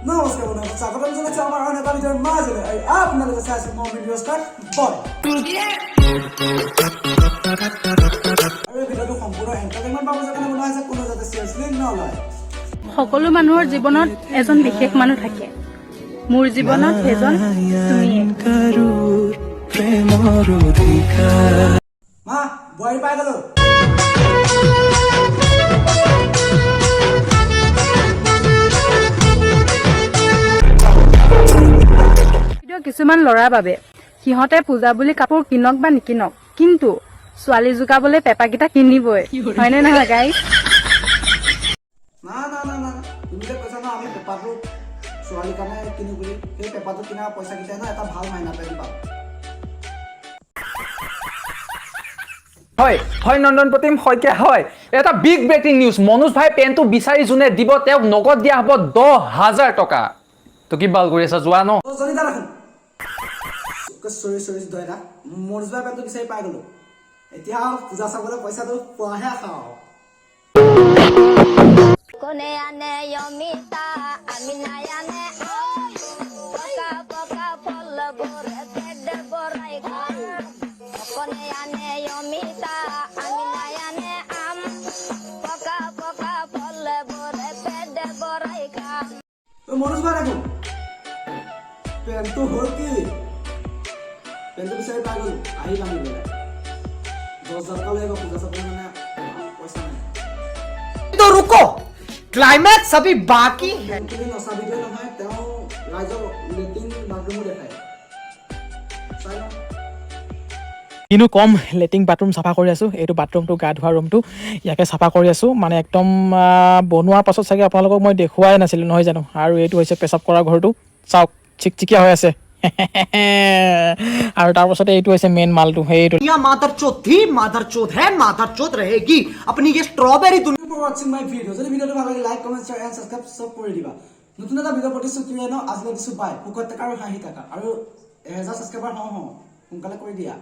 নমস্কাৰ বন্ধুসকল, স্বাগতম জনাইছো আমাৰ আন এটা ভিডিঅ'ৰ মাজলৈ। আৰু আপোনালোকে চাই আছে মোৰ ভিডিঅ' ষ্টাৰ্ট বয়। আৰু এই ভিডিঅ'টো সম্পূৰ্ণ এণ্টাৰটেইনমেণ্ট পাৰপাছৰ কাৰণে বনোৱা হৈছে, কোনো যাতে চিৰিয়াছলি নলয়। সকলো মানুহৰ জীৱনত এজন বিশেষ মানুহ থাকে। মোৰ জীৱনত সেইজন তুমিয়ে। মা, বোৱাৰী পাই গলো। কিছুমান ল'ৰাৰ বাবে সিহঁতে পূজা বুলি কাপোৰ কিনক বা নিকিনক, কিন্তু ছোৱালী জোকাবলৈ পেপাকেইটা কিনিবই, হয়নে নহয় গাইজ? না তুমি যে কৈছা ন আমি পেপাৰটো ছোৱালীৰ কাৰণে কিনো বুলি, সেই পেপাৰটো কিনা পইচাকেইটাই ন এটা ভাল মাইনা পেণ্ট পাম। হয় হয় নন্দন প্ৰতিম শইকীয়া হয়। এটা বিগ ব্ৰেকিং নিউজ। মনোজ ভাই পেণ্টটো বিচাৰি যোনে দিব তেওঁক নগদ দিয়া হ'ব 10,000 টকা। তো কি বাল কৰি আছা যোৱা ন? জনিতা ৰাখোন চৰি দয়া মনোজ ভাই পেণ্টটো বিচাৰি পাই গলো। এতিয়া পূজা চাবলৈ পইচাটো পোৱাহে খাওঁ। কোনে আনে অমিতা আমি নাই আনে পকা পকা ফল বরে পেট বড়াই খাম কোনে আনে অমিতা আমি নাই আনে আম পকা পকা ফল বরে পেট বড়াই খাম। মনোজ ভাই ৰাখোন পেণ্টটো হ'ল কি? পেণ্টটো বিচাৰি পাই গলো, আহি আনিবলৈ 10,000 টকা লাগিব পূজা চাবলৈ, মানে পইচা নাই। तो रुको, क्लाइमैक्स अभी बाकी है। নচা ভিডিঅ' নহয়, তেওঁ ৰাইজক লেট্ৰিন বাথৰুমো দেখায়। চাই লওঁ। কিনো কম, লেট্ৰিন বাথৰুম চাফা কৰি আছোঁ। এইটো বাথৰুমটো গা ধোৱা ৰুমটো, ইয়াকে চাফা কৰি আছোঁ। মানে একদম বনোৱাৰ পাছত চাগে আপোনালোকক মই দেখুৱাই নাছিলোঁ নহয় জানো। আৰু এইটো হৈছে পেচাব কৰা ঘৰটো, চাওক চিকচিকীয়া হৈ আছে। আৰু তাৰপাছতে এইটো হৈছে মেইন মালটো। সেইটো मादरचोद थी, मादरचोद है, मादरचोद रहेगी। अपनी ये strawberry Thank you for watching my video. যদি ভিডিঅ'টো ভাল লাগে like, comment, share and subscribe চব কৰি দিবা। নতুন এটা ভিডিঅ' প্ৰতিশ্ৰুতি ন আজিলৈ দিছো বাই। সুখত থকা আৰু হাঁহি থকা আৰু 1000 ছাবস্ক্ৰাইবাৰ হওঁ সোনকালে কৰি দিয়া।